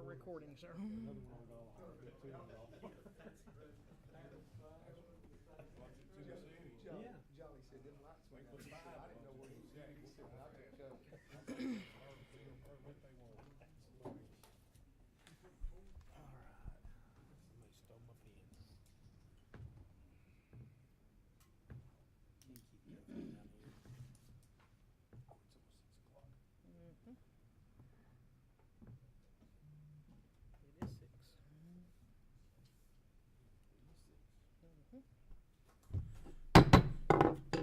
our recording, sir. Another one on golf. Yeah. Jolly said them lights went out. I didn't know where he was at. He said, I took cover. All right. Somebody stole my pen. Can't keep going down here. Oh, it's almost 6 o'clock. Mhm. It is 6.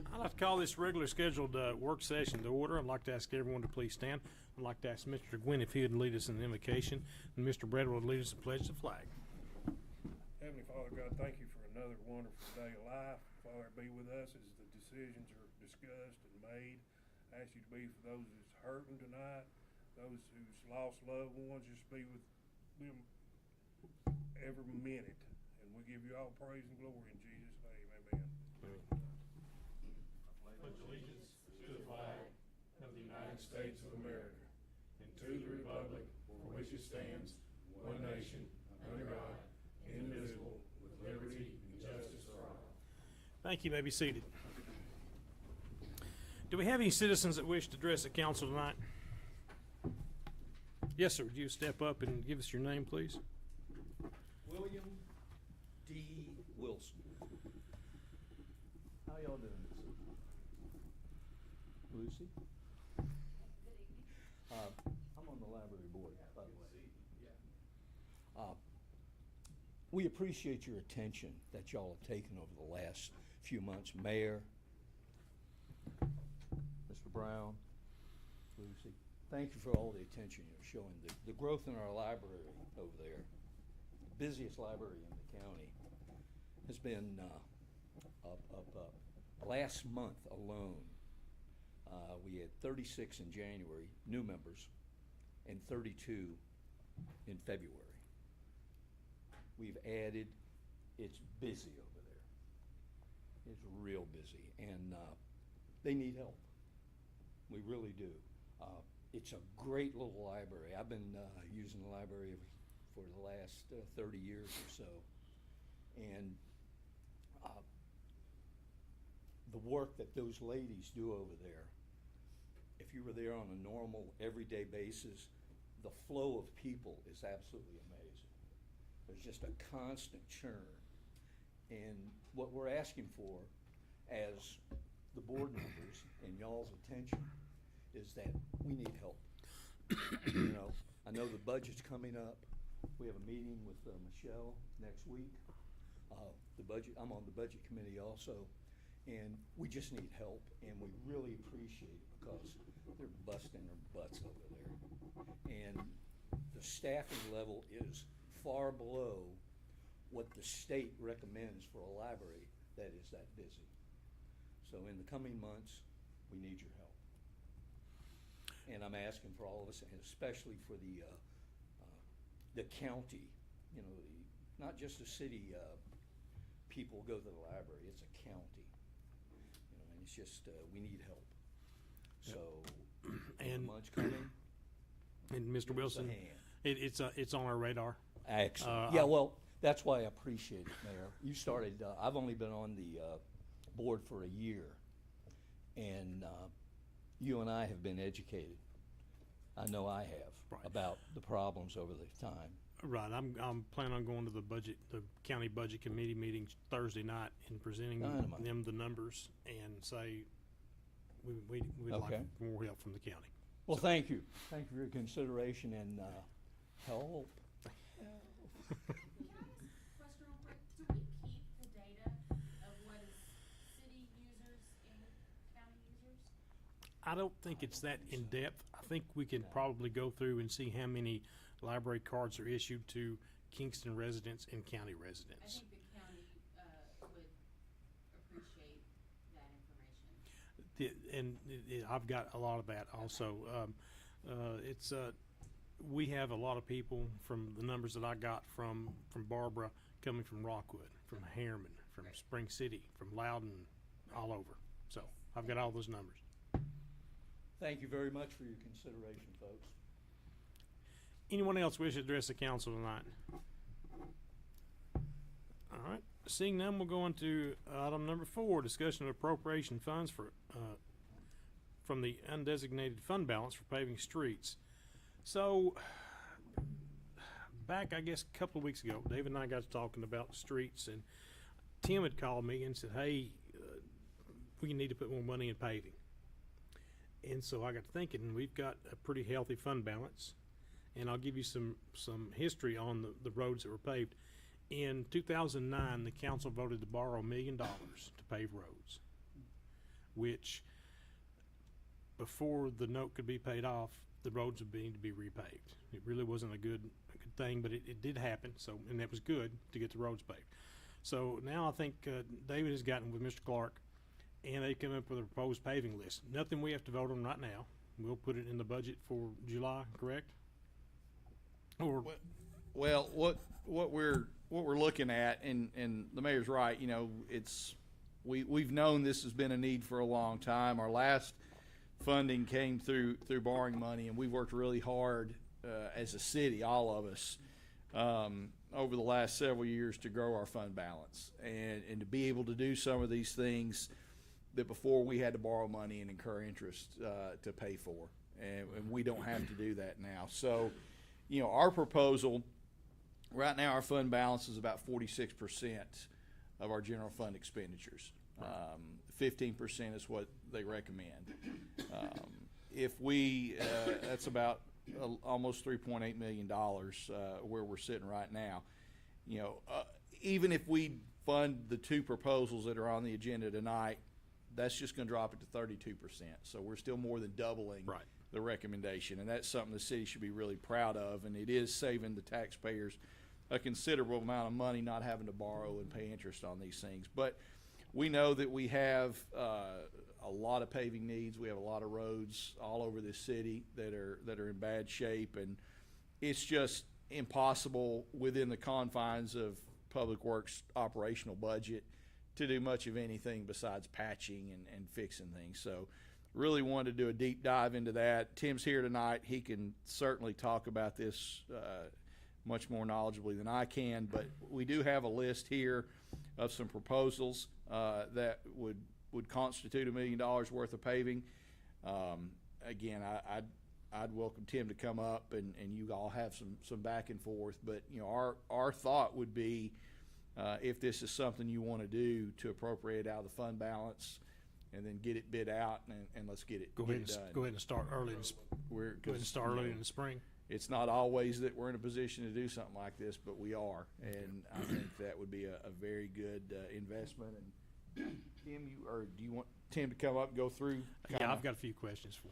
I'd like to call this regular scheduled work session to order. I'd like to ask everyone to please stand. I'd like to ask Mr. Gwynn if he would lead us in the invocation, and Mr. Brad would lead us in the pledge of the flag. Heavenly Father God, thank you for another wonderful day of life. Father, be with us as the decisions are discussed and made. I ask you to be for those who's hurting tonight, those who's lost loved ones, just be with them every minute. And we give you all praise and glory in Jesus' name. Amen. Pledge allegiance to the flag of the United States of America and to the republic for which it stands, one nation, under God, indivisible, with liberty and justice for all. Thank you. You may be seated. Do we have any citizens that wish to address the council tonight? Yes, sir. Would you step up and give us your name, please? William D. Wilson. How y'all doing this evening? Lucy? I'm on the library board, by the way. We appreciate your attention that y'all have taken over the last few months. Mayor, Mr. Brown, Lucy, thank you for all the attention you're showing. The growth in our library over there, the busiest library in the county, has been up. Last month alone, we had 36 in January, new members, and 32 in February. We've added, it's busy over there. It's real busy, and they need help. We really do. It's a great little library. I've been using the library for the last 30 years or so, and the work that those ladies do over there, if you were there on a normal, everyday basis, the flow of people is absolutely amazing. There's just a constant churn. And what we're asking for as the board members and y'all's attention is that we need help. You know, I know the budget's coming up. We have a meeting with Michelle next week. I'm on the budget committee also. And we just need help, and we really appreciate it because they're busting their butts over there. And the staffing level is far below what the state recommends for a library that is that busy. So in the coming months, we need your help. And I'm asking for all of us, and especially for the county, you know, not just the city people go to the library, it's a county. It's just, we need help. So, And month's coming. And Mr. Give us a Wilson, hand. it's on our radar. Excellent. Yeah, well, that's why I appreciate it, Mayor. You started, I've only been on the board for a year, and you and I have been educated. I know I have, Right. about the problems over the time. Right. I'm planning on going to the county budget committee meetings Thursday night and presenting Dynamite. them the numbers and say we'd Okay. like more help from the county. Well, thank you. Thank you for your consideration and help. Can I ask a question real quick? Do we keep the data of what is city users and county users? I don't think it's that in depth. I think we can probably go through and see how many library cards are issued to Kingston residents and county I residents. think the county would appreciate that information. I've got a lot of that also. We have a lot of people from the numbers that I got from Barbara coming from Rockwood, from Harriman, from Spring City, from Loudon, all over. So I've got all those numbers. Thank you very much for your consideration, folks. Anyone else wish to address the council tonight? All right. Seeing none, we'll go on to item number 4, discussion of appropriation funds for from the undesignated fund balance for paving streets. So, back, I guess, a couple of weeks ago, David and I got to talking about streets, and Tim had called me and said, hey, we need to put more money in paving. And so I got to thinking, we've got a pretty healthy fund balance, and I'll give you some history on the roads that were paved. In 2009, the council voted to borrow $1 million to pave roads, which before the note could be paid off, the roads would need to be repaved. It really wasn't a good thing, but it did happen. So, and that was good to get the roads paved. So now I think David has gotten with Mr. Clark, and they come up with a proposed paving list. Nothing we have to vote on right now. We'll put it in the budget for July, correct? Or Well, what we're looking at, and the mayor's right. You know, we've known this has been a need for a long time. Our last funding came through borrowing money, and we've worked really hard as a city, all of us, over the last several years to grow our fund balance and to be able to do some of these things that before we had to borrow money and incur interest to pay for, and we don't have to do that now. So, you know, our proposal right now, our fund balance is about 46% of our general fund expenditures. 15% is what they recommend. If we, that's about almost $3.8 million where we're sitting right now. You know, even if we fund the 2 proposals that are on the agenda tonight, that's just going to drop it to 32%. So we're still more than doubling the recommendation, and that's something the city should be really proud of. And it is saving the taxpayers a considerable amount of money, not having to borrow and pay interest on these things. But we know that we have a lot of paving needs. We have a lot of roads all over this city that are in bad shape, and it's just impossible within the confines of Public Works operational budget to do much of anything besides patching and fixing things. So really wanted to do a deep dive into that. Tim's here tonight. He can certainly talk about this much more knowledgeably than I can, but we do have a list here of some proposals that would constitute $1 million worth of paving. Again, I'd welcome Tim to come up and you all have some back and forth, but you know, our thought would be if this is something you want to do, to appropriate out of the fund balance and then get it bid out and let's get it go ahead and start early in the spring. It's not always that we're in a position to do something like this, but we are, and I think that would be a very good investment. And Tim, do you want Tim to come up and go through? Yeah, I've got a few questions for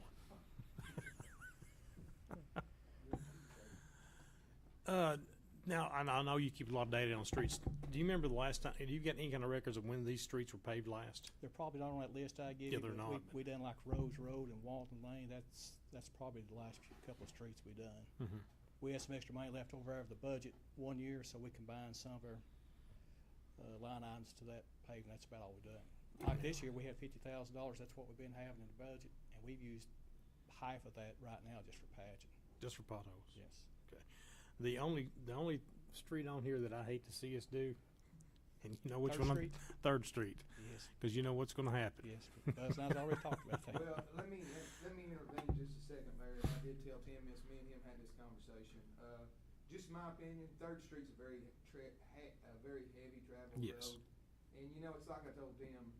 him. Now, I know you keep a lot of data on streets. Do you remember the last time? Do you get any kind of records of when these streets were paved last? They're probably not on that list I gave Yeah, you. they're but not. We done like Rose Road and Walton Lane. That's probably the last couple of streets we done. Mm-hmm. We had some extra money left over out of the budget one year, so we combined some of our line items to that paving. That's about all we done. Like this year, we had $50,000. That's what we've been having in the budget, and we've used half of that right now just for patching. Just for potholes? Yes. Okay. The only street on here that I hate to see us do, and you know which Third one? Street? 3rd Street. Yes. Because you know what's going to happen. Yes. Buzz and I's already talked about that. Well, let me intervene just a second, Mayor. I did tell Tim this, me and him had this conversation. Just my opinion, 3rd Street's a very heavy travel Yes. road. And you know, it's like I told Tim,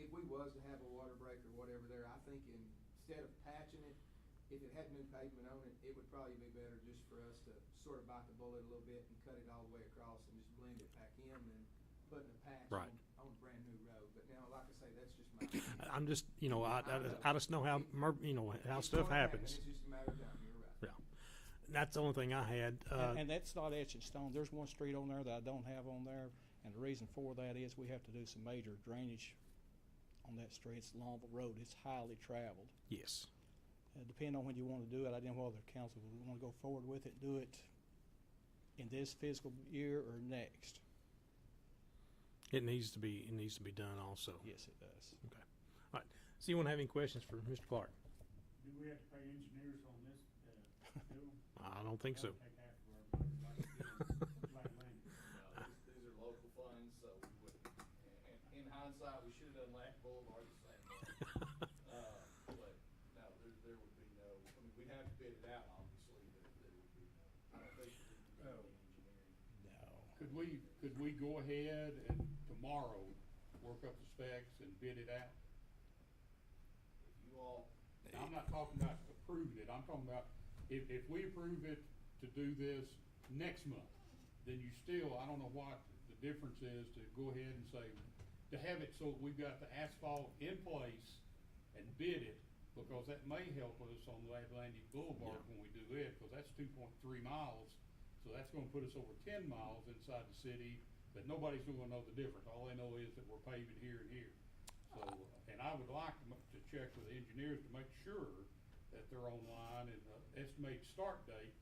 if we was to have a water break or whatever there, I think instead of patching it, if it had new pavement on it, it would probably be better just for us to sort of bite the bullet a little bit and cut it all the way across and just blend it back in than putting a patch Right. on a brand new road. But now, like I say, that's just my opinion. I'm just, you know, I just know how, how It's stuff gonna happen. happens. It's just a matter of time. You're right. Yeah. That's the only thing I had. And that's not etched in stone. There's one street on there that I don't have on there, and the reason for that is we have to do some major drainage on that street. It's Longville Road. It's highly traveled. Yes. Depending on when you want to do it, I didn't know whether the council would want to go forward with it, do it in this fiscal year or next. It needs to be done also. Yes, it does. Okay. All right. So you want to have any questions for Mr. Clark? Do we have to pay engineers on this, bill? I don't think so. These are local funds, so we wouldn't, and in hindsight, we should have done Lack Boulevard the same way. But no, there would be no, I mean, we'd have to bid it out, obviously, but there would be no, I don't think there would be any engineering. No. Could we go ahead and tomorrow work up the specs and bid it out? If you all, Now, I'm not talking about approving it, I'm talking about if we approve it to do this next month, then you still, I don't know what the difference is to go ahead and say, to have it so we've got the asphalt in place and bid it, because that may help us on the Atlantic Boulevard when we do it, because that's 2.3 miles. So that's gonna put us over 10 miles inside the city, but nobody's gonna know the difference. All they know is that we're paving here and here. So, and I would like to check with the engineers to make sure that they're online and estimated start date,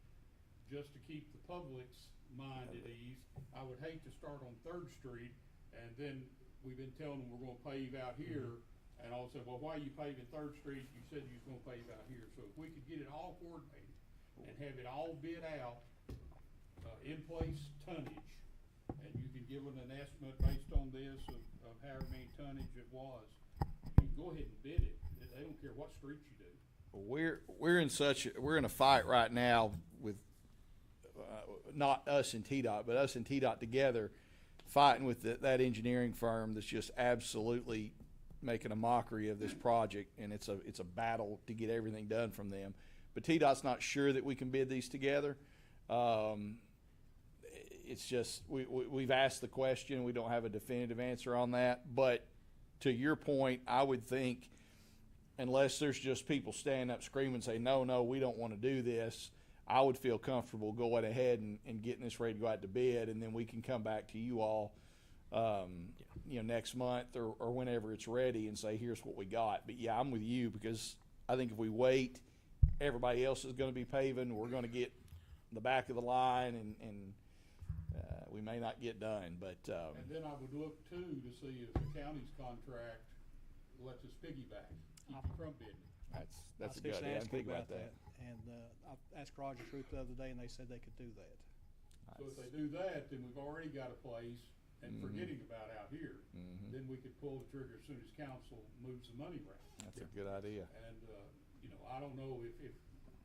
just to keep the public's mind at ease. I would hate to start on Third Street, and then we've been telling them we're gonna pave out here, and all of a sudden, well, why are you paving Third Street? You said you was gonna pave out here. So if we could get it all coordinated and have it all bid out, in place tonnage, and you can give them an estimate based on this of however many tonnage it was, you can go ahead and bid it. They don't care what streets you do. We're in a fight right now with not us and TDOT, but us and TDOT together, fighting with that engineering firm that's just absolutely making a mockery of this project, and it's a battle to get everything done from them. But TDOT's not sure that we can bid these together. It's just we've asked the question. We don't have a definitive answer on that. But to your point, I would think, unless there's just people standing up screaming and say, no, we don't want to do this, I would feel comfortable going ahead and getting this ready to go out to bid, and then we can come back to you all, next month or whenever it's ready and say, here's what we got. But yeah, I'm with you, because I think if we wait, everybody else is going to be paving. We're going to get the back of the line, and we may not get done. But And then I would look too to see if the county's contract lets us piggyback, keep you from bidding. that's a I was good fixing to idea. I ask didn't think you about that. And I asked Rogers Group the other day, and they said they could do that. So if they do that, then we've already got a place, and forgetting about out here, then we could pull the trigger as soon as council moves the money around. That's a good idea. And, I don't know if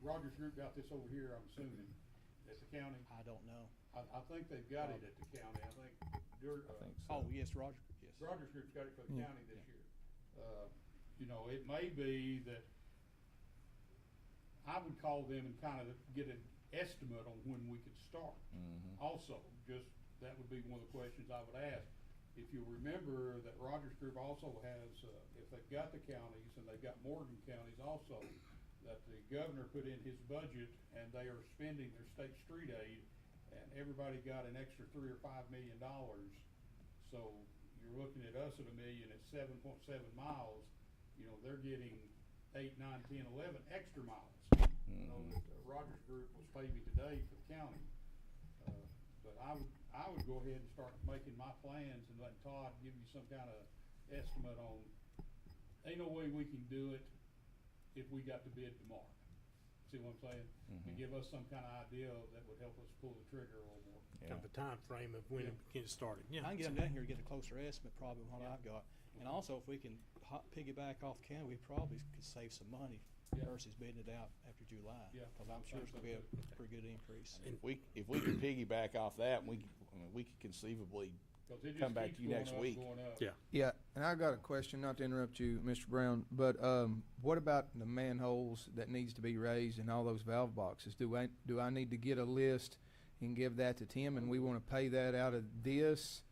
Rogers Group got this over here, I'm assuming, at the county. I don't know. I think they've got it at the county. I think I think so. Oh, yes, Roger, yes. Rogers Group's got it for the county this year. It may be that I would call them and kind of get an estimate on when we could start. Also, that would be one of the questions I would ask. If you remember that Rogers Group also has, if they've got the counties, and they've got Morgan counties also, that the governor put in his budget, and they are spending their state street aid, and everybody got an extra $3 or $5 million. So you're looking at us at $1 million at 7.7 miles. They're getting 8, 9, 10, 11 extra miles. I know that Rogers Group was paving today for the county. But I would go ahead and start making my plans and let Todd give you some kind of estimate on, ain't no way we can do it if we got to bid tomorrow. See what I'm saying? And give us some kind of idea that would help us pull the trigger a little more. Kind of the time frame of when it gets started. Yeah. I can get them down here to get a closer estimate probably than what I've got. And also, if we can piggyback off the county, we probably could save some money versus bidding it out after July. Yeah. Because I'm sure it's gonna be a pretty good increase. If we can piggyback off that, we could conceivably 'Cause it just come back keeps to you going next up, week. going up. Yeah. Yeah, and I got a question, not to interrupt you, Mr. Brown, but what about the manholes that needs to be raised and all those valve boxes? Do I need to get a list and give that to Tim, and we want to pay that out of this?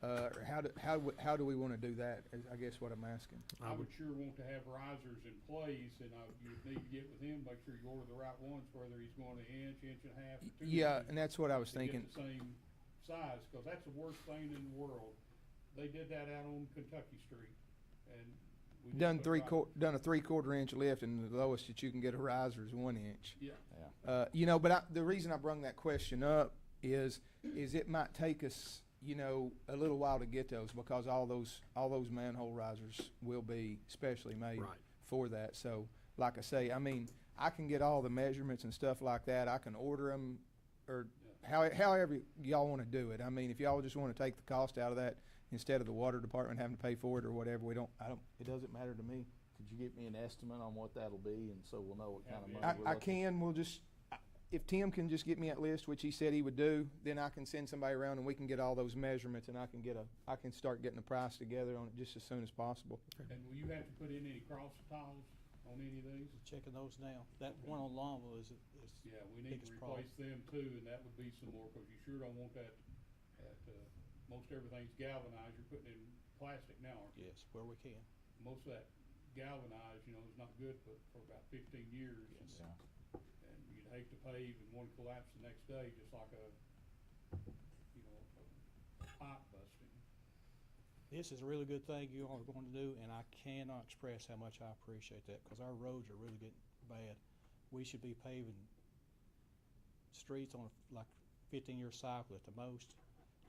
Or how do we want to do that, is I guess what I'm asking. I would sure want to have risers in place, and you'd need to get with him, make sure you order the right ones, whether he's going an inch and a half, or 2 Yeah, inches, and that's what I was to get thinking. the same size, because that's the worst thing in the world. They did that out on Kentucky Street, and we just Done put done a 3/4 inch lift, and the lowest that you can get a riser is 1 inch. Yeah. But the reason I brung that question up is it might take us, a little while to get those, because all those manhole risers will be specially made Right. for that. So, like I say, I can get all the measurements and stuff like that. I can order them, or however y'all want to do it. I mean, if y'all just want to take the cost out of that instead of the water department having to pay for it or whatever, it doesn't matter to me. Could you get me an estimate on what that'll be, and so we'll know what kind of money we're I looking? we'll just, if Tim can just get me that list, which he said he would do, then I can send somebody around and we can get all those measurements, and I can start getting a price together on it just as soon as possible. And will you have to put in any cross tiles on any of these? Checking those now. That one on Longville is Yeah, we need to biggest problem. replace them too, and that would be some more, cause you sure don't want that most everything's galvanized, you're putting in plastic now, aren't you? Yes, where we can. Most of that galvanized, is not good for about 15 years. Yes. Yeah. And you'd hate to pave and one collapse the next day, just like a pipe busting. This is a really good thing you all are going to do, and I cannot express how much I appreciate that, because our roads are really getting bad. We should be paving streets on like 15-year cycle at the most,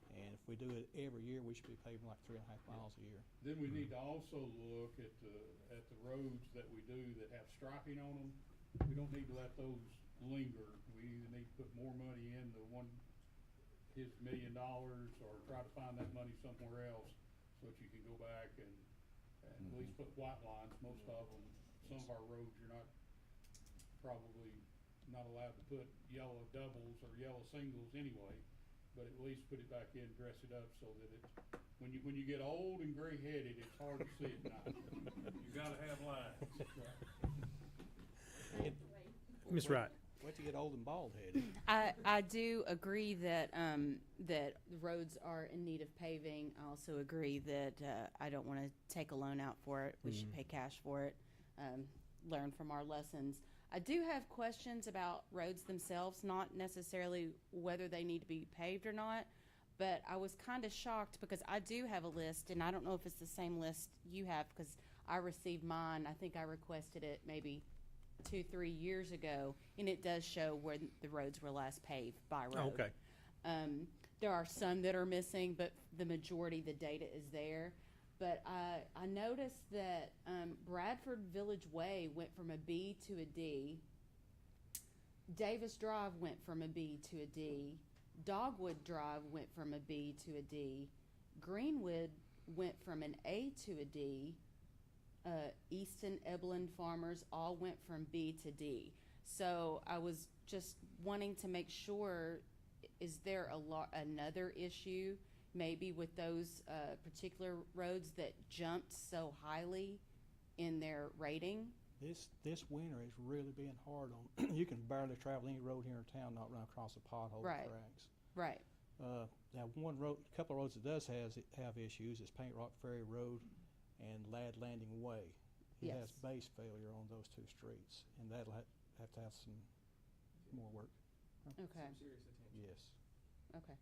and if we do it every year, we should be paving like 3.5 miles a year. Then we need to also look at the roads that we do that have striping on them. We don't need to let those linger. We either need to put more money in his $1 million, or try to find that money somewhere else, so that you can go back and at least put white lines. Most of them, some of our roads, you're probably not allowed to put yellow doubles or yellow singles anyway, but at least put it back in, dress it up so that when you get old and gray-headed, it's hard to see at night. You gotta have lines. Ms. Wright. Wait till you get old and bald-headed. I do agree that that the roads are in need of paving. I also agree that I don't want to take a loan out for it. We should pay cash for it. Learn from our lessons. I do have questions about roads themselves, not necessarily whether they need to be paved or not, but I was kind of shocked because I do have a list, and I don't know if it's the same list you have, because I received mine. I think I requested it maybe 2-3 years ago, and it does show where the roads were last paved by road. Okay. There are some that are missing, but the majority, the data is there. But I noticed that Bradford Village Way went from a B to a D. Davis Drive went from a B to a D. Dogwood Drive went from a B to a D. Greenwood went from an A to a D. Easton, Eblin Farmers all went from B to D. So I was just wanting to make sure, is there another issue maybe with those particular roads that jumped so highly in their rating? This winter is really being hard on. You can barely travel any road here in town, not run across a pothole or Right. cracks. Right. Now, a couple of roads that does have issues is Paint Rock Ferry Road and Ladd Landing Way. It has Yes. base failure on those two streets, and that'll have to have some more work. Okay. Some serious attention. Yes. Okay.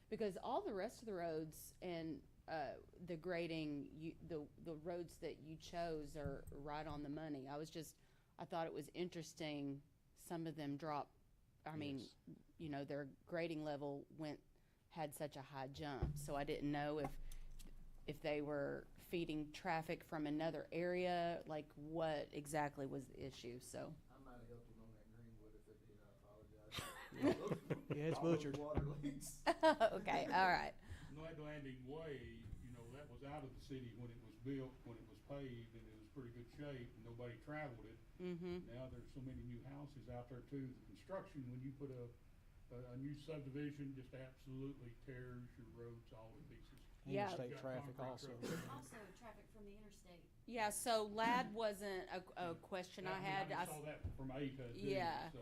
Because all the rest of the roads and the grading, the roads that you chose are right on the money. I thought it was interesting. Some of them dropped. I mean, Yes. their grading level had such a high jump. So I didn't know if they were feeding traffic from another area, like what exactly was the issue. So. I might have helped him on that Greenwood. If it did, I apologize. Yeah, it's All those butchered. water leaks. Okay. All right. Ladd Landing Way, that was out of the city when it was built, when it was paved, and it was pretty good shape, and nobody traveled it. Mm-hmm. Now there's so many new houses out there too. The construction, when you put a new subdivision, just absolutely tears your roads all to pieces. Yeah. Interstate Got traffic concrete also. roads. Also, traffic from the interstate. Yeah. So Ladd wasn't a question I had. I saw that from A to D, Yeah. so.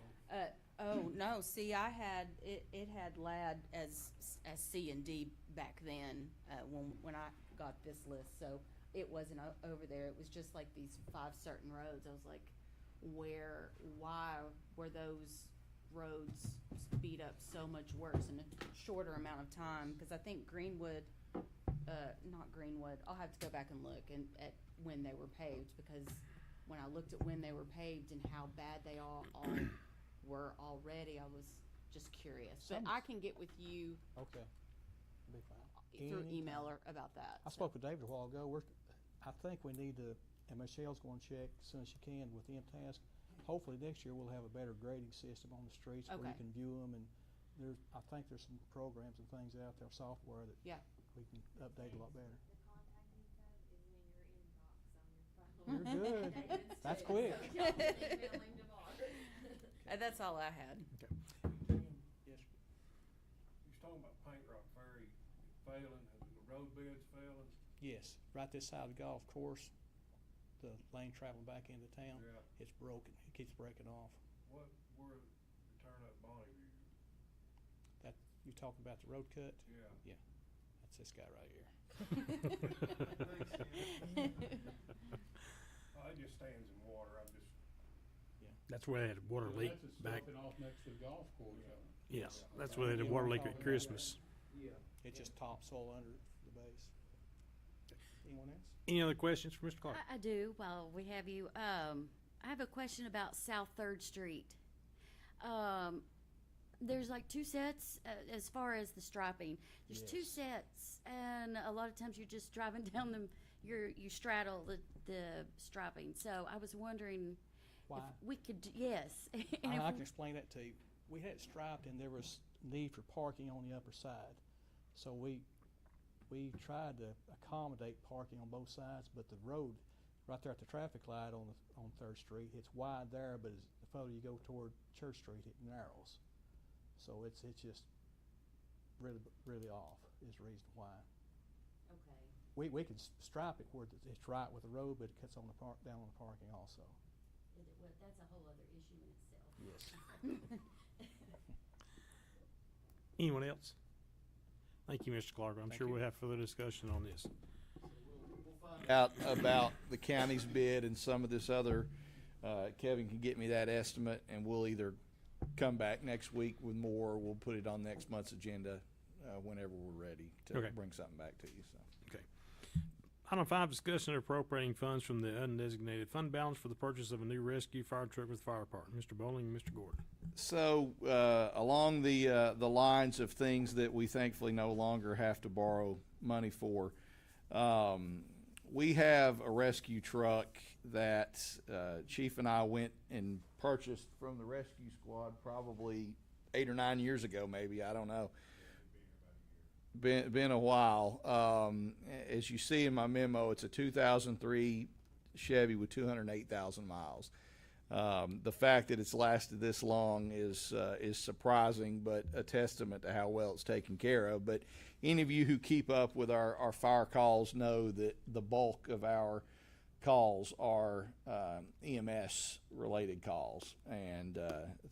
Oh no! See, I had it had Ladd as C and D back then when I got this list. So it wasn't over there. It was just like these 5 certain roads. I was like, why were those roads speed up so much worse in a shorter amount of time? Because I think Greenwood, not Greenwood. I'll have to go back and look at when they were paved, because when I looked at when they were paved and how bad they all were already, I was just curious. But I can get with you Okay. Be fine. through Anytime. email about that. I spoke with David a while ago. I think we need to, and Michelle's going to check as soon as she can with MTask, hopefully next year we'll have a better grading system on the streets where Okay. you can view them, and I think there's some programs and things out there, software that Yeah. we can update a lot better. The contact info is in your inbox on your phone. You're good. David's That's too, quick. so y'all can email him tomorrow. That's all I had. Yes, sir. You was talking about Paint Rock Ferry failing, the road beds failing. Yes, right this side of the golf course, the lane traveling back into town, Yeah. it's broken. It keeps breaking off. Where the turn up Bonneview? That, you talking about the road cut? Yeah. That's this guy right here. It just stands in water. I'm just, That's where they had a water Well, leak that's a back. sloughing off next to the golf course. Yes, that's where they had a water leak at Christmas. Yeah. It's just topsoil under the base. Anyone else? Any other questions for Mr. Clark? I do, while we have you. I have a question about South Third Street. There's like two sets as far as the striping. There's two Yes. sets, and a lot of times you're just driving down them. You straddle the striping. So I was wondering Why? if we could. Yes. And if I we- can explain that to you. We had it striped and there was need for parking on the upper side. So we tried to accommodate parking on both sides, but the road right there at the traffic light on Third Street, it's wide there, but as the further you go toward Church Street, it narrows. So it's just really off is the reason why. Okay. We can stripe it where it's right with the road, but it cuts on down on the parking also. Well, that's a whole other issue in itself. Yes. Anyone else? Thank you, Mr. Clark. I'm Thank sure you. we'll have further discussion on this. Out about the county's bid and some of this other, Kevin can get me that estimate, and we'll either come back next week with more, or we'll put it on next month's agenda, whenever we're ready to Okay. bring something back to you, so. Item 5, discussion of appropriating funds from the undesignated fund balance for the purchase of a new rescue fire truck with fire department. Mr. Bowling and Mr. Gordon. So, along the lines of things that we thankfully no longer have to borrow money for, we have a rescue truck that Chief and I went and purchased from the rescue squad probably 8 or 9 years ago, maybe, I don't know. Been a while. As you see in my memo, it's a 2003 Chevy with 208,000 miles. The fact that it's lasted this long is surprising, but a testament to how well it's taken care of. But any of you who keep up with our fire calls know that the bulk of our calls are EMS related calls, and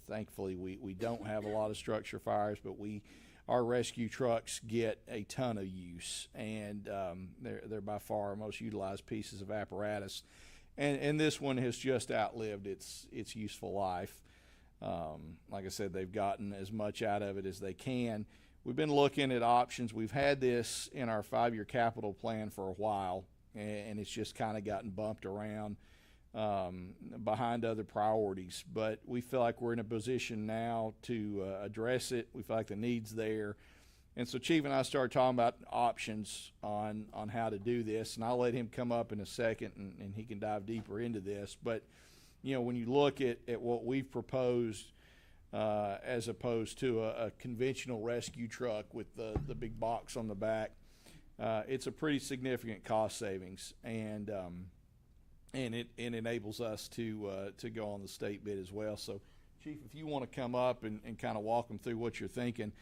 thankfully we don't have a lot of structure fires, but our rescue trucks get a ton of use, and they're by far our most utilized pieces of apparatus. And this one has just outlived its useful life. Like I said, they've gotten as much out of it as they can. We've been looking at options. We've had this in our 5-year capital plan for a while, and it's just kind of gotten bumped around behind other priorities. But we feel like we're in a position now to address it. We feel like the need's there. And so Chief and I started talking about options on how to do this, and I'll let him come up in a second and he can dive deeper into this. But, you know, when you look at what we've proposed as opposed to a conventional rescue truck with the big box on the back, it's a pretty significant cost savings, and it enables us to go on the state bid as well. So, Chief, if you want to come up and kind of walk them through what you're thinking.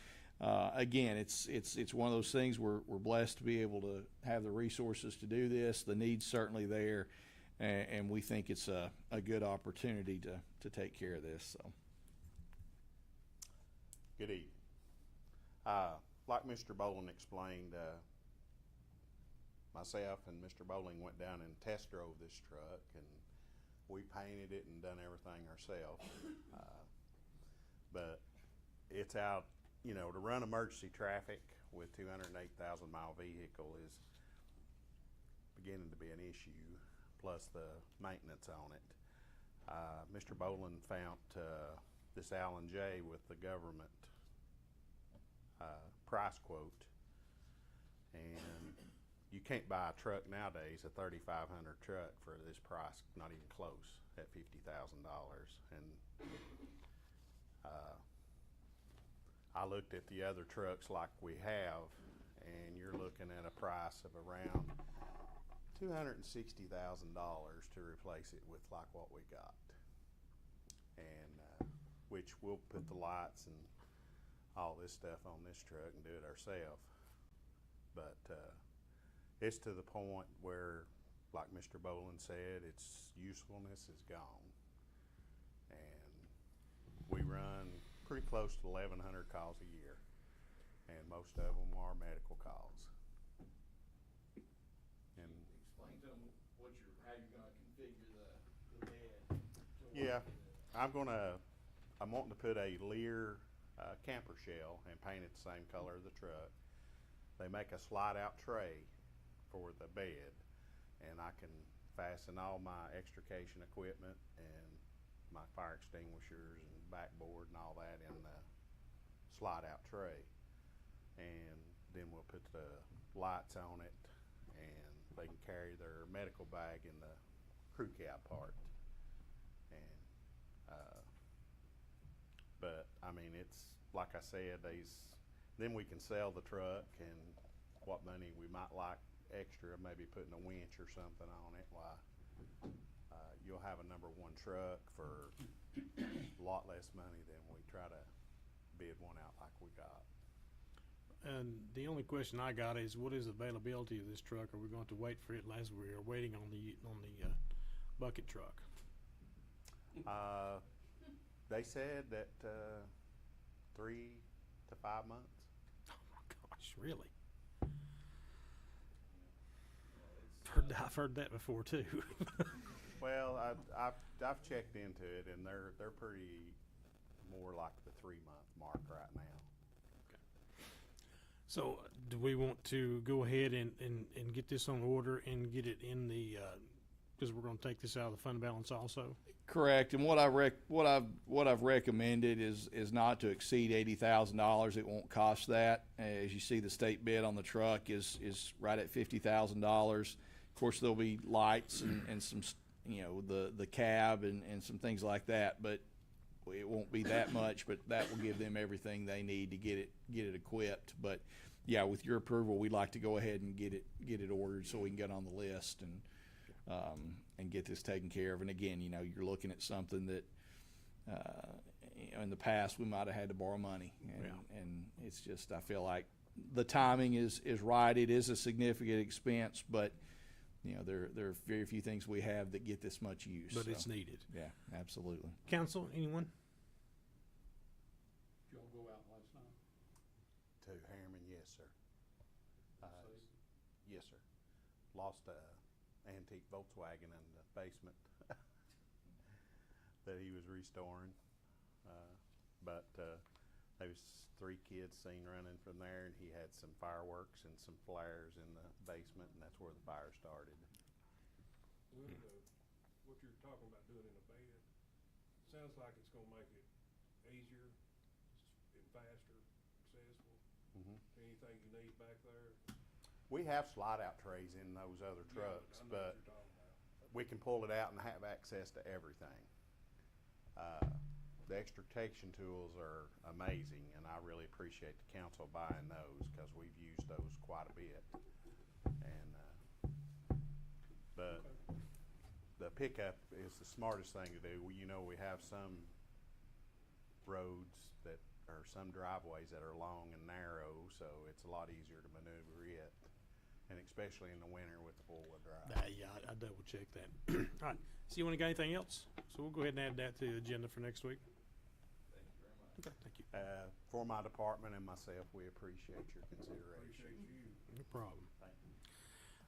Again, it's one of those things we're blessed to be able to have the resources to do this. The need's certainly there, and we think it's a good opportunity to take care of this. So, good evening. Like Mr. Bowling explained, myself and Mr. Bowling went down and test drove this truck, and we painted it and done everything ourselves. But it's out. You know, to run emergency traffic with 208,000 mile vehicle is beginning to be an issue, plus the maintenance on it. Mr. Boland found this Allen J with the government price quote, and you can't buy a truck nowadays, a 3,500 truck for this price, not even close. at $50,000. And I looked at the other trucks like we have, and you're looking at a price of around $260,000 to replace it with like what we got. And which we'll put the lights and all this stuff on this truck and do it ourselves. But it's to the point where, like Mr. Boland said, its usefulness is gone. And we run pretty close to 1,100 calls a year, and most of them are medical calls. And Explain to them how you're gonna configure the bed. yeah, I'm wanting to put a Lear camper shell and paint it the same color of the truck. They make a slide-out tray for the bed, and I can fasten all my extrication equipment and my fire extinguishers and backboard and all that in the slide-out tray. And then we'll put the lights on it, and they can carry their medical bag in the crew cab part. And but I mean, it's like I said, then we can sell the truck, and what money we might like extra, maybe putting a winch or something on it. Why, you'll have a number one truck for a lot less money than we try to bid one out like we got. And the only question I got is, what is the availability of this truck? Are we going to wait for it as we are waiting on the bucket truck? They said that 3 to 5 months. Oh my gosh, really? I've heard that before too. Well, I've checked into it, and they're pretty more like the 3-month mark right now. So do we want to go ahead and get this on order and get it in the, because we're going to take this out of the fund balance also? Correct, and what I've recommended is not to exceed $80,000. It won't cost that. As you see, the state bid on the truck is right at $50,000. Of course, there'll be lights and some, the cab and some things like that, but it won't be that much. But that will give them everything they need to get it equipped. But yeah, with your approval, we'd like to go ahead and get it ordered so we can get on the list and get this taken care of. And again, you're looking at something that in the past we might have had to borrow money, and it's just, I feel like the timing is right. It is a significant expense, but there are very few things we have that get this much use. But so, it's needed. Yeah, absolutely. Council, anyone? Did y'all go out last night? To Harriman, yes, sir. Yes, sir. Lost a antique Volkswagen in the basement that he was restoring. But there was 3 kids seen running from there, and he had some fireworks and some flares in the basement, and that's where the fire started. What you're talking about doing in a bed, sounds like it's gonna make it easier and faster, accessible. Mm-hmm. Anything you need back there? We have slide-out trays in those other trucks, I know but what you're talking about. we can pull it out and have access to everything. The extrication tools are amazing, and I really appreciate the council buying those, because we've used those quite a bit. And but the pickup is the smartest thing to do. We have some roads that are some driveways that are long and narrow, so it's a lot easier to maneuver it, and especially in the winter with the 4-wheel drive. Yeah, I double check that. All right. So you want to got anything else? So we'll go ahead and add that to the agenda for next week. Thank you very much. Okay, thank you. For my department and myself, we appreciate your consideration. Appreciate you. No problem. Thank you.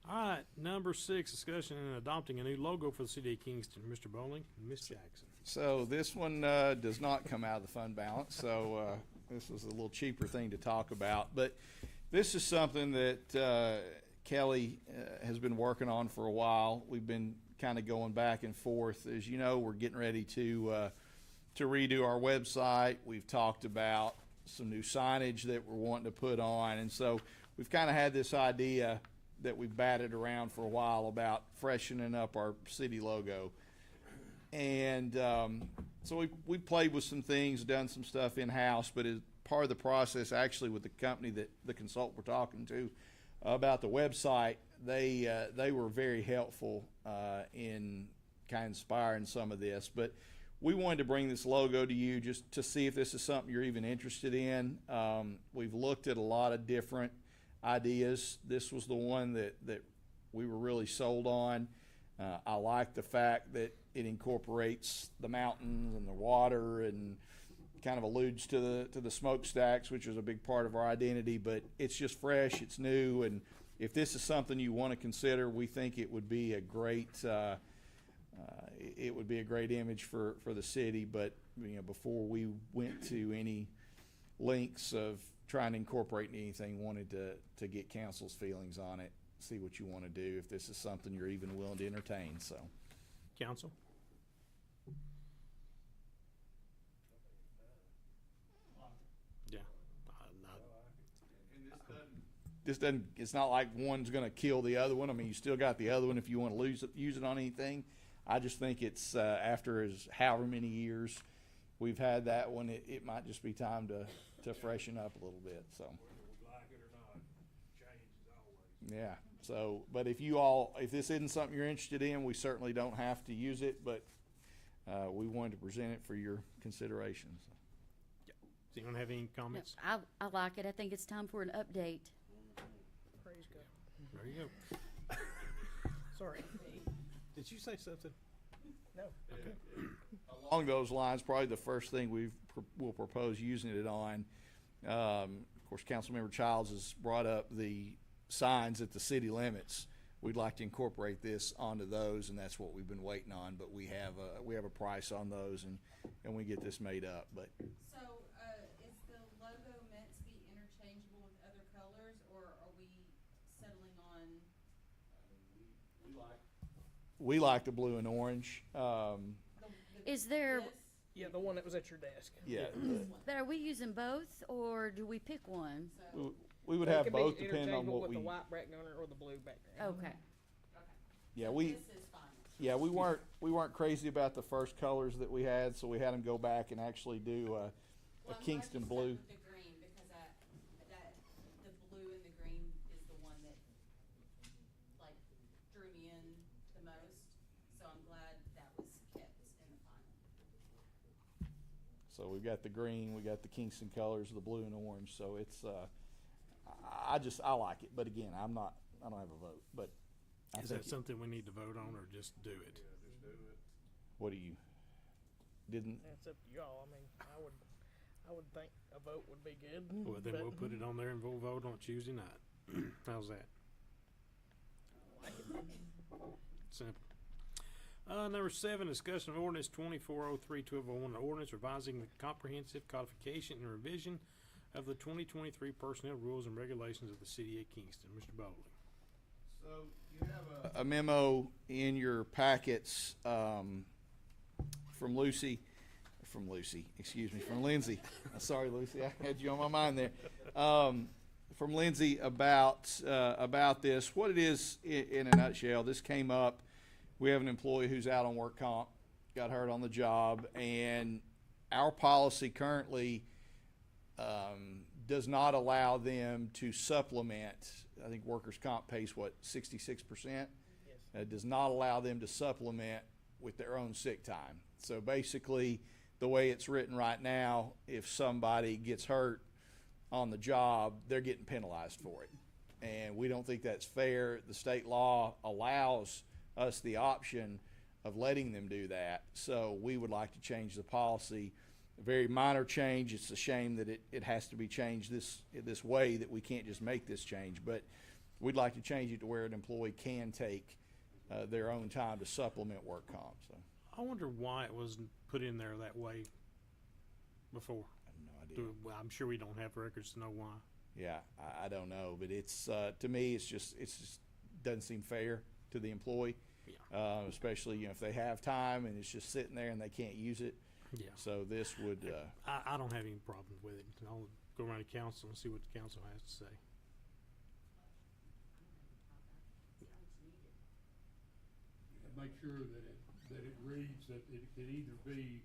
All right, number 6, discussion and adopting a new logo for the city of Kingston. Mr. Bowling, Ms. Jackson. So this one does not come out of the fund balance, so this was a little cheaper thing to talk about. But this is something that Kelly has been working on for a while. We've been kind of going back and forth. As you know, we're getting ready to redo our website. We've talked about some new signage that we're wanting to put on, and so we've kind of had this idea that we've batted around for a while about freshening up our city logo. And And so we played with some things, done some stuff in-house, but as part of the process, actually with the company that the consultant we're talking to about the website, they were very helpful in kind of inspiring some of this. But we wanted to bring this logo to you just to see if this is something you're even interested in. We've looked at a lot of different ideas. This was the one that we were really sold on. I like the fact that it incorporates the mountains and the water and kind of alludes to the smokestacks, which is a big part of our identity, but it's just fresh, it's new, and if this is something you want to consider, we think it would be a great image for the city. But before we went to any lengths of trying to incorporate anything, wanted to get council's feelings on it, see what you want to do, if this is something you're even willing to entertain. So, Council? Yeah. this doesn't, it's not like one's going to kill the other one. I mean, you still got the other one if you want to use it on anything. I just think it's after however many years we've had that one, it might just be time to freshen up a little bit. So, Whether we like it or not, change is always. yeah. So, but if this isn't something you're interested in, we certainly don't have to use it, but we wanted to present it for your consideration. So. Does anyone have any No, comments? I like it. I think it's time for an update. Praise God. There you go. Sorry. Did you say something? No. Okay. Along those lines, probably the first thing we'll propose using it on. Of course, Councilmember Childs has brought up the signs at the city limits. We'd like to incorporate this onto those, and that's what we've been waiting on. But we have a price on those, and we get this made up. But So, is the logo meant to be interchangeable with other colors, or are we settling on? we like the blue and orange. Is there, This? Yeah, the one that was at your desk. Yeah, but are we using both, or do we pick one? So, we would It have could be both depending on interchangeable what with we. the white background or the blue background. Okay. Yeah, so we. This is fine. Yeah, we weren't crazy about the first colors that we had, so we had them go back and actually do Well, a I'm glad you Kingston stuck blue. with the green, because the blue and the green is the one that, like, drew me in the most, so I'm glad that was kept in the final. So we've got the green, we got the Kingston colors, the blue and orange. So it's I like it, but again, I don't have a vote. But I Is think that something we need to vote on, or just do it? Yeah, just do it. what do you didn't? That's up to y'all. I mean, I would think a vote would be good. Well, then but we'll put it on there and we'll vote on Tuesday night. How's that? Simple. Number 7, discussion of ordinance 2403-1201, an ordinance revising the comprehensive codification and revision of the 2023 personnel rules and regulations of the city of Kingston. Mr. Bowley. So you have a memo in your packets from Lindsay. Sorry, Lucy, I had you on my mind there. From Lindsay about this. What it is in a nutshell, this came up. We have an employee who's out on work comp, got hurt on the job, and our policy currently does not allow them to supplement. I think workers' comp pays 66%. Yes. It does not allow them to supplement with their own sick time. So basically, the way it's written right now, if somebody gets hurt on the job, they're getting penalized for it. And we don't think that's fair. The state law allows us the option of letting them do that. So we would like to change the policy. A very minor change. It's a shame that it has to be changed this way, that we can't just make this change. But we'd like to change it to where an employee can take their own time to supplement work comp. So I wonder why it wasn't put in there that way before. I have no idea. Well, I'm sure we don't have records to know why. Yeah, I don't know, but it's to me, it's just doesn't seem fair to the employee, especially if they have time and it's just sitting there and they can't use it. Yeah. So this would. I don't have any problems with it. I'll go around to council and see what the council has to say. Make sure that that it reads that it could either be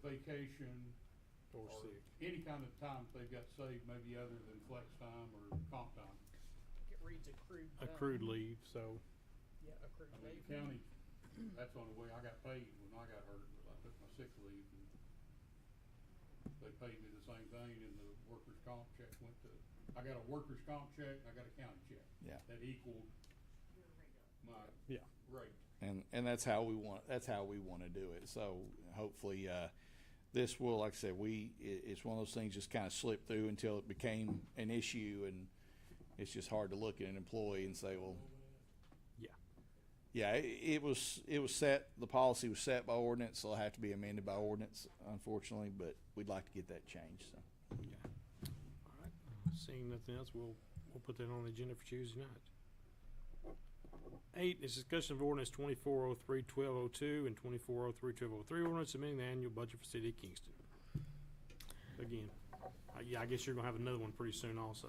vacation Or or sick. any kind of time they've got saved, maybe other than flex time or comp time. It reads accrued. Accrued leave, so, Yeah, accrued I mean, leave. the county, that's the only way I got paid when I got hurt, was I took my sick leave and they paid me the same thing and the workers' comp check went to, I got a workers' comp check and I got a county check. Yeah. That equaled my yeah. rate. And that's how we want to do it. So hopefully this will, like I said, it's one of those things just kind of slipped through until it became an issue, and it's just hard to look at an employee and say, well, yeah, it was set. The policy was set by ordinance, so it'll have to be amended by ordinance, unfortunately. But we'd like to get that changed. So. Okay. All right. Seeing nothing else, we'll put that on the agenda for Tuesday night. 8 is discussion of ordinance 2403-1202 and 2403-1203 ordinance amending the annual budget for City of Kingston. Again, yeah, I guess you're gonna have another one pretty soon also.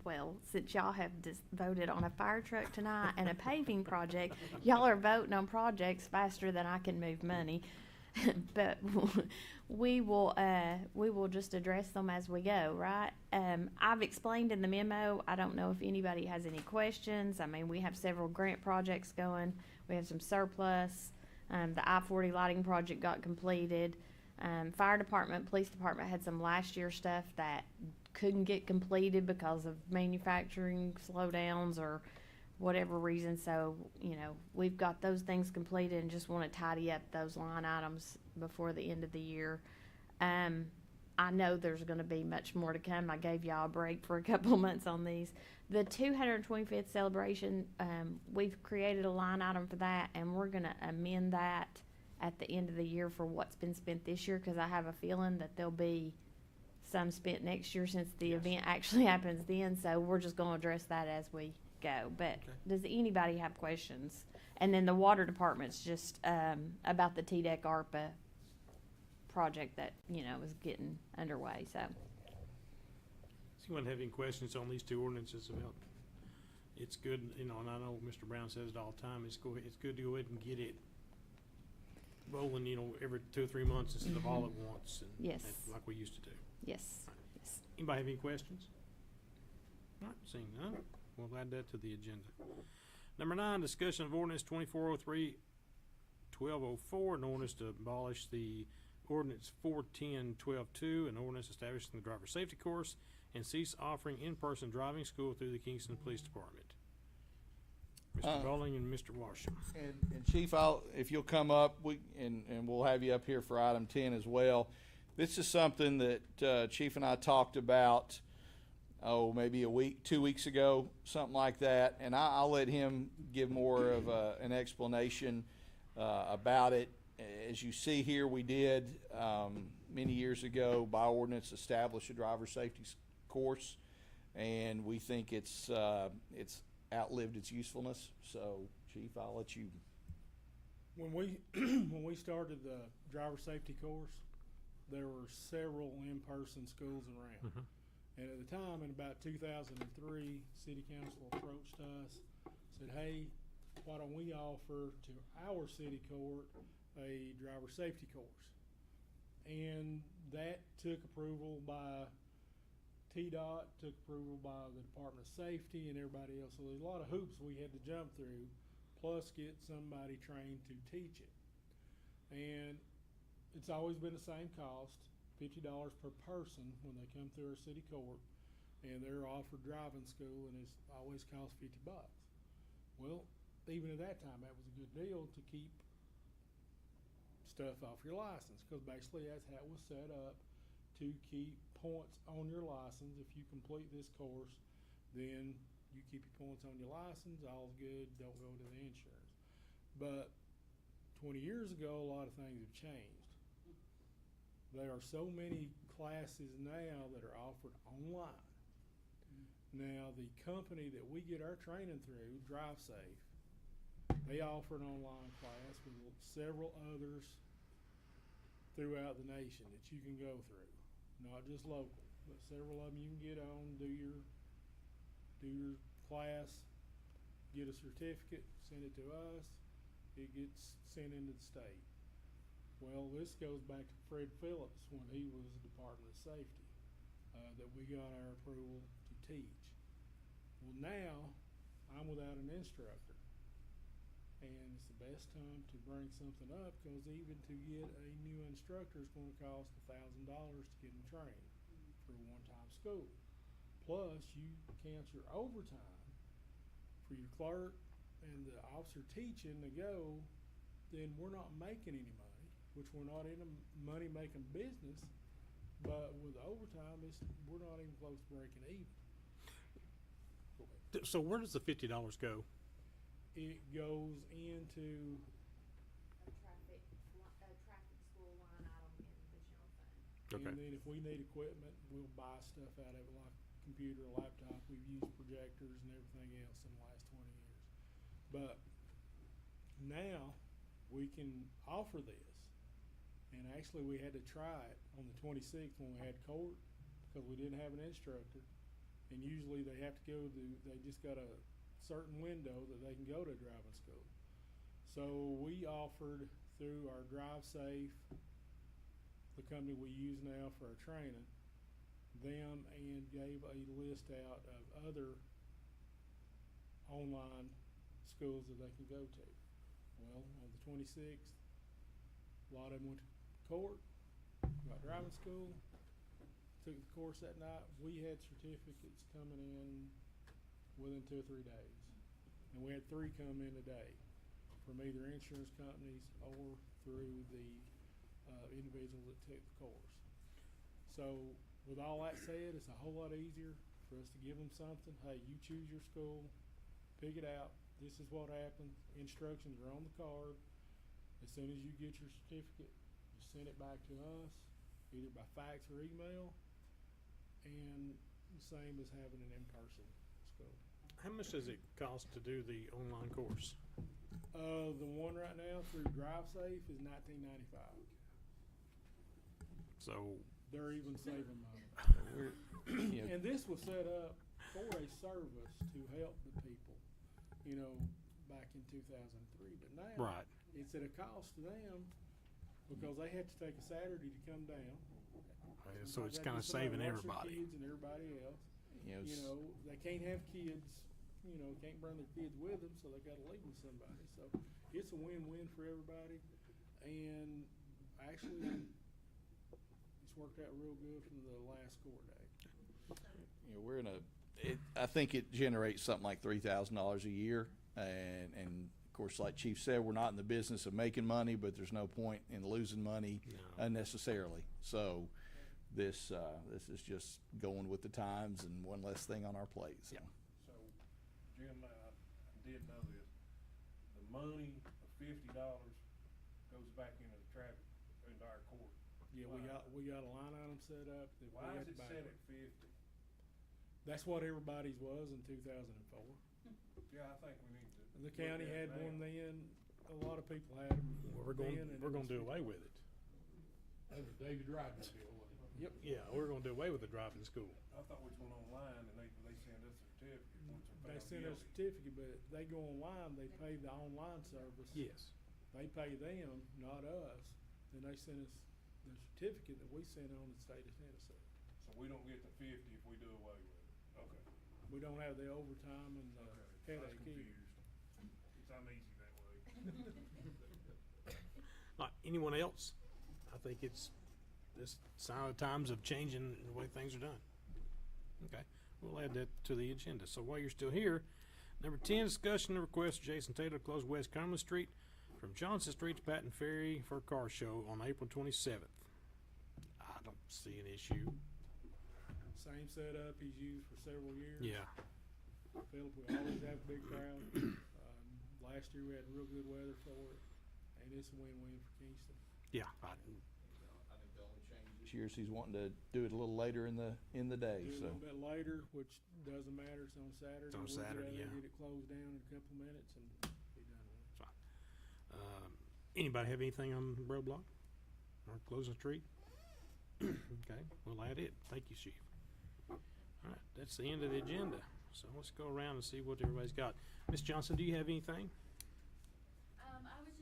Well, since y'all have just voted on a fire truck tonight and a paving project, y'all are voting on projects faster than I can move money. But we will just address them as we go, right? I've explained in the memo. I don't know if anybody has any questions. I mean, we have several grant projects going. We have some surplus. The I-40 lighting project got completed. Fire department, police department had some last year stuff that couldn't get completed because of manufacturing slowdowns or whatever reason. So, you know, we've got those things completed and just want to tidy up those line items before the end of the year. I know there's going to be much more to come. I gave y'all a break for a couple of months on these. The 225th celebration, we've created a line item for that, and we're going to amend that at the end of the year for what's been spent this year, because I have a feeling that there'll be some spent next year since the event actually happens then. So we're just going to address that as we go. But does anybody have questions? And then the water department's just about the TDEC ARPA project that, you know, is getting underway. So Does anyone have any questions on these two ordinances about? It's good, you know, and I know Mr. Brown says it all the time. It's good to go ahead and get it rolling, you know, every 2 or 3 months instead of all at once. And Yes. like we used to do. yes, yes. Anybody have any questions? Not seeing none. We'll add that to the agenda. Number 9, discussion of ordinance 2403-1204, an ordinance to abolish the ordinance 410-1202, an ordinance establishing the driver safety course and cease offering in-person driving school through the Kingston Police Department. Mr. Bowling and Mr. Washam. And Chief, if you'll come up, and we'll have you up here for item 10 as well. This is something that Chief and I talked about, maybe 2 weeks ago, something like that. And I'll let him give more of an explanation about it. As you see here, we did many years ago by ordinance establish a driver safety course, and we think it's outlived its usefulness. So, Chief, I'll let you. When we started the driver safety course, there were several in-person schools around. Mm-hmm. And at the time, in about 2003, City Council approached us, said, hey, why don't we offer to our city court a driver safety course? And that took approval by TDOT, took approval by the Department of Safety and everybody else. So there's a lot of hoops we had to jump through, plus get somebody trained to teach it. And it's always been the same cost, $50 per person when they come through our city court, and they're offered driving school, and it's always cost $50. Well, even at that time, that was a good deal to keep stuff off your license, because basically that's how it was set up, to keep points on your license. If you complete this course, then you keep your points on your license, all's good, don't go to the insurance. But 20 years ago, a lot of things have changed. There are so many classes now that are offered online. Now, the company that we get our training through, Drive Safe, they offer an online class with several others throughout the nation that you can go through. Not just local, but several of them you can get on, do your class, get a certificate, send it to us. it gets sent into the state. Well, this goes back to Fred Phillips when he was Department of Safety, that we got our approval to teach. Well, now I'm without an instructor, and it's the best time to bring something up because even to get a new instructor is going to cost $1,000 to get them trained for a one-time school. Plus, you count your overtime for your clerk and the officer teaching to go, then we're not making any money, which we're not in a money-making business, but with overtime, we're not even close to breaking even. So where does the $50 go? It goes into A traffic school line item in the general fund. Okay. And then if we need equipment, we'll buy stuff out of it, like computer, laptop. We've used projectors and everything else in the last 20 years. But now we can offer this. And actually we had to try it on the 26th when we had court because we didn't have an instructor. And usually they have to they just got a certain window that they can go to driving school. So we offered through our Drive Safe, the company we use now for our training, them, and gave a list out of other online schools that they can go to. Well, on the 26th, a lot of them went to court, got driving school, took the course that night. We had certificates coming in within 2 or 3 days. And we had 3 come in today from either insurance companies or through the individuals that took the course. So with all that said, it's a whole lot easier for us to give them something. Hey, you choose your school, pick it out. This is what happens. Instructions are on the card. As soon as you get your certificate, you send it back to us, either by fax or email, and the same as having an in-person school. How much does it cost to do the online course? The one right now through DriveSafe is $19.95. So They're even saving money. You know, And this was set up for a service to help the people, back in 2003. But now right. it's at a cost to them because they had to take a Saturday to come down. So it's Sometimes they kind of do somebody saving watch their everybody. Kids and everybody else. They can't have kids. Can't bring their kids with them, so they got to leave with somebody. So it's a win-win for everybody, and actually, it's worked out real good from the last court day. We're I think it generates something like $3,000 a year, and of course, like Chief said, we're not in the business of making money, but there's no point in losing money unnecessarily. So this is just going with the times and one less thing on our plate. So. Yeah. So, Jim, I did know this. The money of $50 goes back into the traffic, into our court. Yeah, we got a line item set up. That Why we is had it to set back. at 50? That's what everybody's was in 2004. Yeah, I think we need to. The county look at had it one now. then. A lot of people had them. Well, we're going to do away with it. That was David Ryder's deal, wasn't it? Yep. Yeah, we're going to do away with the driving school. I thought we went online and they send us a certificate once they're They found send us a guilty. certificate, but they go online. They pay the online service. Yes. They pay them, not us. Then they send us the certificate that we send on the state of Tennessee. So we don't get the 50 if we do away with it. Okay. We don't have the overtime and the Okay. I was headache either. confused. I'm easy that way. Anyone else? I think it's this sign of the times of changing the way things are done. Okay, we'll add that to the agenda. So while you're still here, number 10, discussion of request Jason Taylor to close West Cumberland Street from Johnson Street to Patton Ferry for a car show on April 27th. I don't see an issue. Same setup he's used for several years. Yeah. Philip, we always have a big crowd. Last year we had real good weather for it, and it's a win-win for Kingston. Yeah. I think the only change this year is he's wanting to do it a little later in the day. Do it a So little bit later, which doesn't matter. It's on Saturday. It's on We'll get Saturday, out there, yeah. Get it closed down in a couple of minutes and be done with it. Fine. Anybody have anything on the roadblock or closing street? Okay, we'll add it. Thank you, Chief. All right, that's the end of the agenda. So let's go around and see what everybody's got. Miss Johnson, do you have anything? I was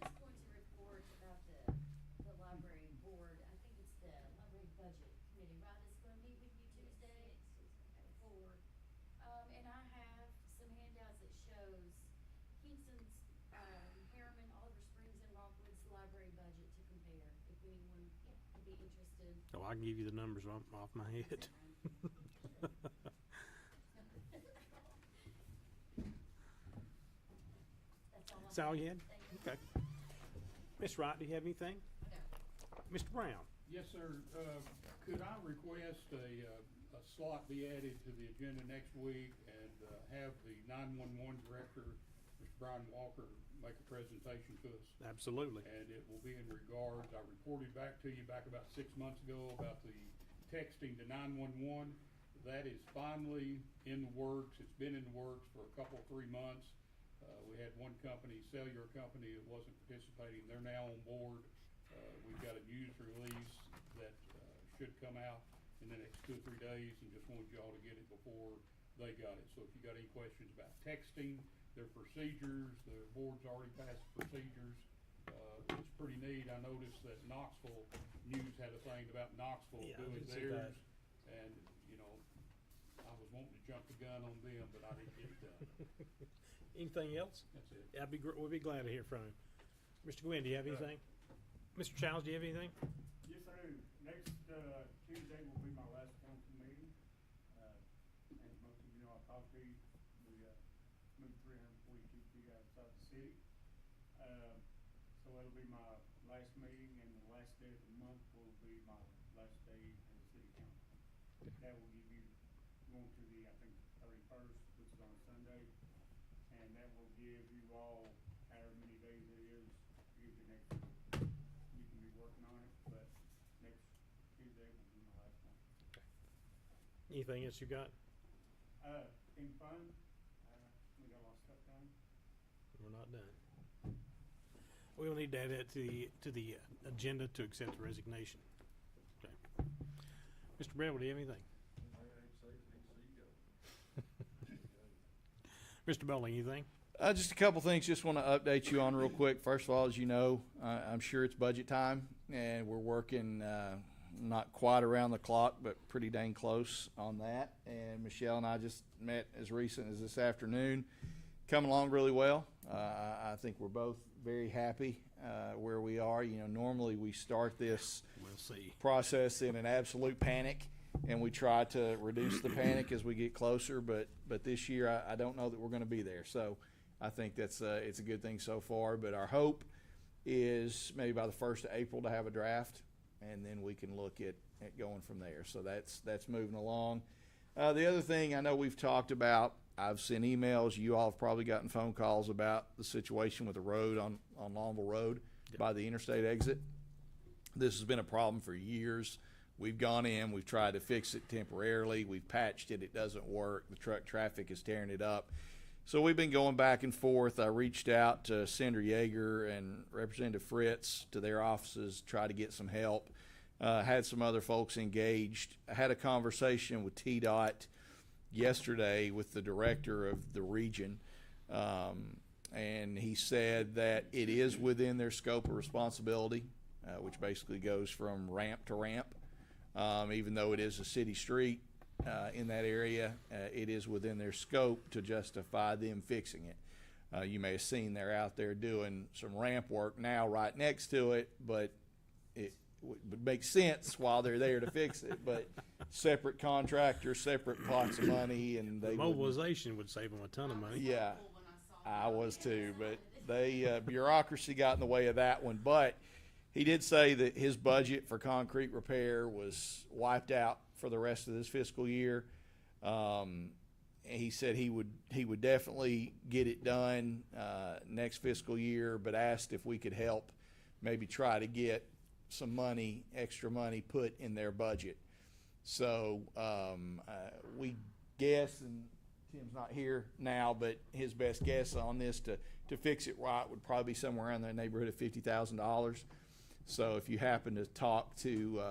be interested. Oh, I can give you the numbers off my head. That's all I That's all you have. had? Thank you. Okay. Ms. Wright, do you have anything? Mr. Brown? Yes, sir. Could I request a slot be added to the agenda next week and have the 911 director, Mr. Brian Walker, make a presentation to us? Absolutely. And it will be in regards, I reported back to you about 6 months ago about the texting to 911. That is finally in the works. It's been in the works for a couple, 3 months. We had one company, cellular company, that wasn't participating. They're now on board. We've got a news release that should come out in the next 2 or 3 days, and just wanted y'all to get it before they got it. So if you got any questions about texting, their procedures, the board's already passed procedures. It's pretty neat. I noticed that Knoxville News had a thing about Knoxville Yeah, I doing did see that. theirs, and I was wanting to jump the gun on them, but I didn't get it done. Anything else? That's it. Yeah, we'll be glad to hear from him. Mr. Gwynn, do you have anything? Mr. Childs, do you have anything? Yes, I do. Next Tuesday will be my last council meeting. As most of you know, I talked to you. We moved 342 feet outside the city. So it'll be my last meeting, and the last day of the month will be my last day as city council. That will give you, going to the, I think, 31st, which is on a Sunday, and that will give you all, however many days it is, give you next week. You can be working on it, but next Tuesday will be my last one. Anything else you got? In fun, we got a lot of stuff done. We're not done. We will need to add that to the agenda to accept the resignation. Okay. Mr. Brown, do you have anything? Mr. Bowling, anything? Just a couple things. Just want to update you on real quick. First of all, as you know, I'm sure it's budget time, and we're working not quite around the clock, but pretty dang close on that. And Michelle and I just met as recent as this afternoon. Coming along really well. I think we're both very happy where we are. Normally we start this process in an absolute panic, and we try to reduce the panic as we get closer. But this year, I don't know that we're going to be there. So I think it's a good thing so far. But our hope is maybe by the 1st of April to have a draft, and then we can look at going from there. So that's moving along. The other thing I know we've talked about, I've sent emails. You all have probably gotten phone calls about the situation with the road on Longville Road by the interstate exit. This has been a problem for years. We've gone in, we've tried to fix it temporarily, we've patched it, it doesn't work. The truck traffic is tearing it up. So we've been going back and forth. I reached out to Senator Yeager and Representative Fritz to their offices, try to get some help. Had some other folks engaged. I had a conversation with TDOT yesterday with the director of the region, and he said that it is within their scope of responsibility, which basically goes from ramp to ramp. Even though it is a city street in that area, it is within their scope to justify them fixing it. You may have seen they're out there doing some ramp work now right next to it, but it would make sense while they're there to fix it. But separate contractors, separate pots of money, and they mobilization would save them a ton of money. Yeah, I was too, but they bureaucracy got in the way of that one. But he did say that his budget for concrete repair was wiped out for the rest of this fiscal year. He said he would definitely get it done next fiscal year, but asked if we could help maybe try to get some money, extra money put in their budget. So we guess, and Tim's not here now, but his best guess on this to fix it right would probably be somewhere around the neighborhood of $50,000. So if you happen to talk to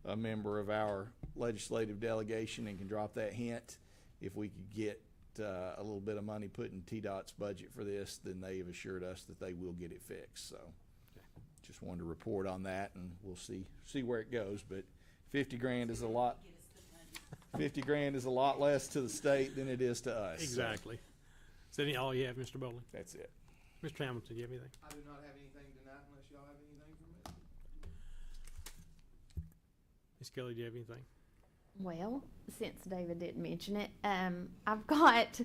a member of our legislative delegation and can drop that hint, if we could get a little bit of money put in TDOT's budget for this, then they have assured us that they will get it fixed. So just wanted to report on that, and we'll see where it goes. But 50 grand is a lot. 50 grand is a lot less to the state than it is to us. Exactly. Is that all you have, Mr. Bowling? That's it. Mr. Hamilton, do you have anything? I do not have anything tonight unless y'all have anything for me. Ms. Kelly, do you have anything? Well, since David didn't mention it, I've got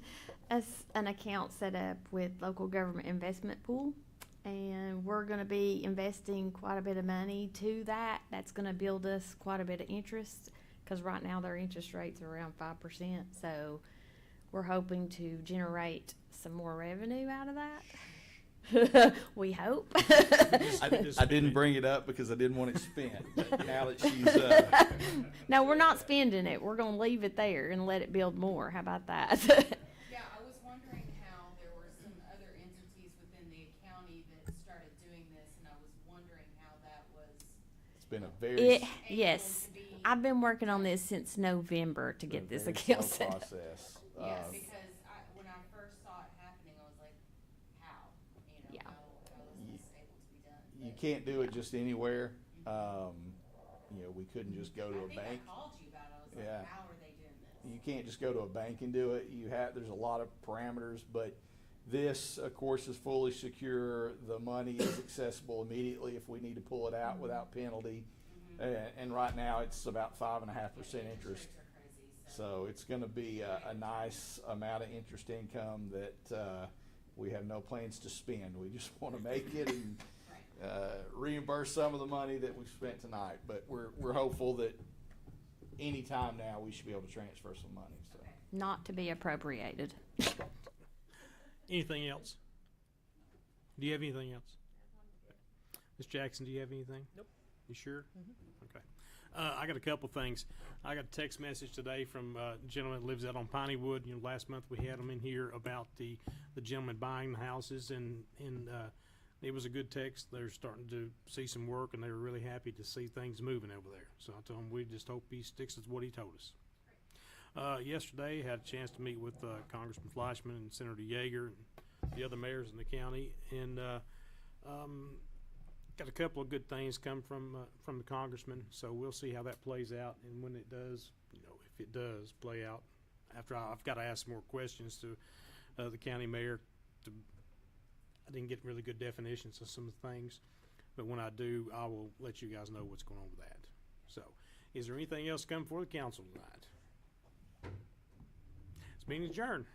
an account set up with local government investment pool, and we're going to be investing quite a bit of money to that. That's going to build us quite a bit of interest, because right now their interest rates are around 5%. So we're hoping to generate some more revenue out of that. We hope. I didn't bring it up because I didn't want it spent. But now that she's No, we're not spending it. We're going to leave it there and let it build more. How about that? Yeah, I was wondering how there were some other entities within the county that started doing this, and I was wondering how that was. it's been a very Yes. I've been working on this since November to get this very account slow set up. process. Yeah, because when I first saw it happening, I was like, how? You know, how is this able to be done? You can't do it just anywhere. You know, we couldn't just go to a I think bank. I called you about it. I was like, Yeah. how are they doing this? You can't just go to a bank and do it. There's a lot of parameters, but this, of course, is fully secure. The money is accessible immediately if we need to pull it out without penalty. And right now it's about 5.5% interest. So it's going to be a nice amount of interest income that we have no plans to spend. We just want to make it and reimburse some of the money that we've spent tonight. But we're hopeful that any time now we should be able to transfer some money. So. Not to be appropriated. Anything else? Do you have anything else? Ms. Jackson, do you have anything? Nope. You sure? Okay. I got a couple things. I got a text message today from a gentleman that lives out on Pineywood. You know, last month we had him in here about the gentleman buying the houses, and it was a good text. They're starting to see some work, and they were really happy to see things moving over there. So I told him we just hope he sticks with what he told us. Yesterday, had a chance to meet with Congressman Fleischman and Senator Yeager and the other mayors in the county, and got a couple of good things come from the congressman. So we'll see how that plays out, and when it does, you know, if it does play out, after I've got to ask more questions to the county mayor. I didn't get really good definitions of some of the things, but when I do, I will let you guys know what's going on with that. So, is there anything else coming for the council tonight? This meeting adjourned.